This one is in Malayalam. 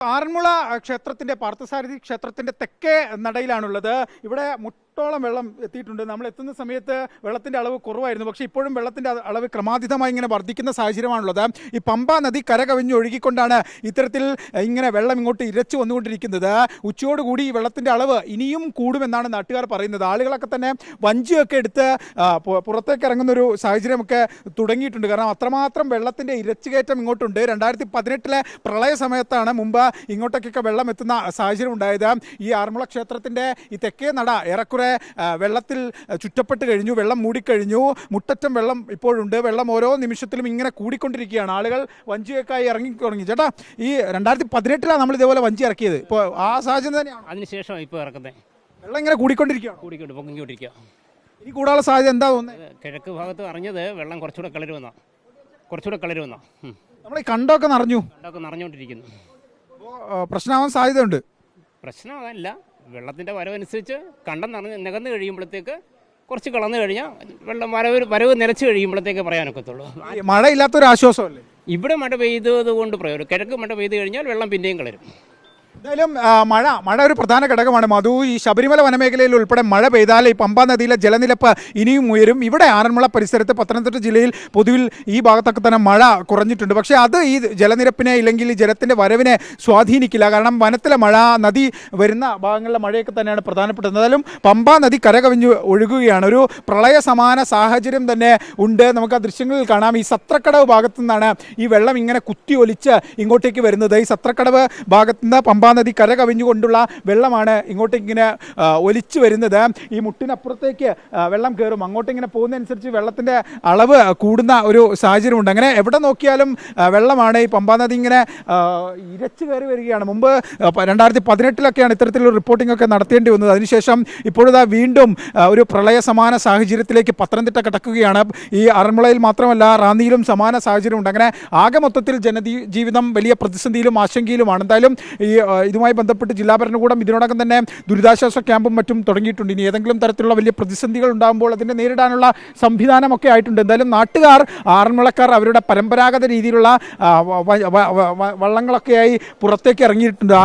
ആറന്മുള ക്ഷേത്രത്തിന്റെ പാർത്ഥസാരഥി ക്ഷേത്രത്തിന്റെ തെക്കേ നടയിലാണുള്ളത്. ഇവിടെ മുട്ടോളം വെള്ളം എത്തിയിട്ടുണ്ട്. നമ്മൾ എത്തുന്ന സമയത്ത് വെള്ളത്തിന്റെ അളവ് കുറവായിരുന്നു. പക്ഷേ ഇപ്പോഴും വെള്ളത്തിന്റെ അളവ് ക്രമാതീതമായി ഇങ്ങനെ വർദ്ധിക്കുന്ന സാഹചര്യമാണുള്ളത്. ഈ പമ്പ നദി കരകവിഞ്ഞ് ഒഴുകിക്കൊണ്ടാണ് ഇത്തരത്തിൽ ഇങ്ങനെ വെള്ളം ഇങ്ങോട്ട് ഇരച്ചു വന്നുകൊണ്ടിരിക്കുന്നത്. ഉച്ചയോടുകൂടി ഈ വെള്ളത്തിന്റെ അളവ് ഇനിയും കൂടുമെന്നാണ് നാട്ടുകാർ പറയുന്നത്. ആളുകളൊക്കെ തന്നെ വഞ്ചിയൊക്കെ എടുത്ത് പുറത്തേക്ക് ഇറങ്ങുന്നൊരു സാഹചര്യമൊക്കെ തുടങ്ങിയിട്ടുണ്ട്. കാരണം അത്രമാത്രം വെള്ളത്തിന്റെ ഇരച്ചുകയറ്റം ഇങ്ങോട്ടുണ്ട്. 2018 പ്രളയ സമയത്താണ് മുമ്പ് ഇങ്ങോട്ടേക്കൊക്കെ വെള്ളം എത്തുന്ന സാഹചര്യം ഉണ്ടായത്. ഈ ആറന്മുള ക്ഷേത്രത്തിന്റെ ഈ തെക്കേ നട ഏറെക്കുറെ വെള്ളത്തിൽ ചുറ്റപ്പെട്ട് കഴിഞ്ഞു. വെള്ളം മൂടിക്കഴിഞ്ഞു. മുട്ടറ്റം വെള്ളം ഇപ്പോഴുണ്ട്. വെള്ളം ഓരോ നിമിഷത്തിലും ഇങ്ങനെ കൂടിക്കൊണ്ടിരിക്കുകയാണ്. ആളുകൾ വഞ്ചിയൊക്കെയായി ഇറങ്ങി തുടങ്ങി. ചേട്ടാ, ഈ 2018 നമ്മൾ ഇതേപോലെ വഞ്ചി ഇറക്കിയത്. ഇപ്പോൾ ആ സാഹചര്യം തന്നെയാണ്. അതിനുശേഷം ഇപ്പോൾ ഇറക്കുന്നത് വെള്ളം ഇങ്ങനെ കൂടിക്കൊണ്ടിരിക്കുകയാണ്. പൊങ്ങിക്കൊണ്ടിരിക്കുക. ഇനി കൂടാനുള്ള സാധ്യത എന്താ തോന്നുന്നത്? കിഴക്ക് ഭാഗത്ത് അറിഞ്ഞത് വെള്ളം കുറച്ചുകൂടെ കളരുമെന്നാ. നമ്മൾ ഈ കണ്ടൊക്കെ നിറഞ്ഞുകൊണ്ടിരിക്കുന്നു. പ്രശ്നമാവാൻ സാധ്യതയുണ്ട്. പ്രശ്നമല്ല, വെള്ളത്തിൻ്റെ വരവനുസരിച്ച് കണ്ടം നികന്ന് കഴിയുമ്പോഴത്തേക്ക് കുറച്ച് കളന്നു കഴിഞ്ഞാൽ വെള്ളം വരവ് നിലച്ച് കഴിയുമ്പോഴത്തേക്ക് പറയാനൊക്കത്തുള്ളൂ. മഴയില്ലാത്തൊരു ആശ്വാസമല്ലേ ഇവിടെ മഴ പെയ്തത് കൊണ്ട് പ്രയോജനം. കിഴക്ക് മഴ പെയ്ത് കഴിഞ്ഞാൽ വെള്ളം പിന്നെയും കളരും. എന്തായാലും മഴ ഒരു പ്രധാന ഘടകമാണ് മധു. ഈ ശബരിമല വനമേഖലയിൽ ഉൾപ്പെടെ മഴ പെയ്താൽ ഈ പമ്പാ നദിയിലെ ജലനിരപ്പ് ഇനിയും ഉയരും. ഇവിടെ ആറന്മുള പരിസരത്ത് പത്തനംതിട്ട ജില്ലയിൽ പൊതുവിൽ ഈ ഭാഗത്തൊക്കെ തന്നെ മഴ കുറഞ്ഞിട്ടുണ്ട്. പക്ഷേ അത് ഈ ജലനിരപ്പിനെ ഇല്ലെങ്കിൽ ഈ ജലത്തിൻ്റെ വരവിനെ സ്വാധീനിക്കില്ല. കാരണം വനത്തിലെ മഴ, നദി വരുന്ന ഭാഗങ്ങളിലെ മഴയൊക്കെ തന്നെയാണ് പ്രധാനപ്പെട്ടത്. എന്തായാലും പമ്പാ നദി കരകവിഞ്ഞ് ഒഴുകുകയാണ്. ഒരു പ്രളയ സമാന സാഹചര്യം തന്നെ ഉണ്ട്. നമുക്ക് ആ ദൃശ്യങ്ങളിൽ കാണാം. ഈ സത്രക്കടവ് ഭാഗത്തു നിന്നാണ് ഈ വെള്ളം ഇങ്ങനെ കുത്തി ഒലിച്ച് ഇങ്ങോട്ടേക്ക് വരുന്നത്. ഈ സത്രക്കടവ് ഭാഗത്തു നിന്ന് പമ്പാ നദി കര കവിഞ്ഞുകൊണ്ടുള്ള വെള്ളമാണ് ഇങ്ങോട്ടേക്ക് ഇങ്ങനെ ഒലിച്ചു വരുന്നത്. ഈ മുട്ടിനപ്പുറത്തേക്ക് വെള്ളം കയറും. അങ്ങോട്ടിങ്ങനെ പോകുന്നതനുസരിച്ച് വെള്ളത്തിൻ്റെ അളവ് കൂടുന്ന ഒരു സാഹചര്യമുണ്ട്. അങ്ങനെ എവിടെ നോക്കിയാലും വെള്ളമാണ്. ഈ പമ്പാ നദി ഇങ്ങനെ ഇരച്ചു കയറി വരികയാണ്. മുമ്പ് 2018 ഇത്തരത്തിലുള്ള റിപ്പോർട്ടിംഗ് ഒക്കെ നടത്തേണ്ടി വന്നത്. അതിനുശേഷം ഇപ്പോഴിതാ വീണ്ടും ഒരു പ്രളയ സമാന സാഹചര്യത്തിലേക്ക് പത്തനംതിട്ട കടക്കുകയാണ്. ഈ ആറന്മുളയിൽ മാത്രമല്ല, റാന്നിയിലും സമാന സാഹചര്യമുണ്ട്. അങ്ങനെ ആകെ മൊത്തത്തിൽ ജനജീവിതം വലിയ പ്രതിസന്ധിയിലും ആശങ്കയിലുമാണ്. എന്തായാലും ഇതുമായി ബന്ധപ്പെട്ട് ജില്ലാ ഭരണകൂടം ഇതിനോടകം തന്നെ ദുരിതാശ്വാസ ക്യാമ്പും മറ്റും തുടങ്ങിയിട്ടുണ്ട്. ഇനി ഏതെങ്കിലും തരത്തിലുള്ള വലിയ പ്രതിസന്ധികൾ ഉണ്ടാകുമ്പോൾ അതിനെ നേരിടാനുള്ള സംവിധാനമൊക്കെ ആയിട്ടുണ്ട്. എന്തായാലും നാട്ടുകാർ, ആറന്മുളക്കാർ അവരുടെ പരമ്പരാഗത രീതിയിലുള്ള വള്ളങ്ങളൊക്കെയായി പുറത്തേക്ക് ഇറങ്ങിയിട്ടുണ്ട്.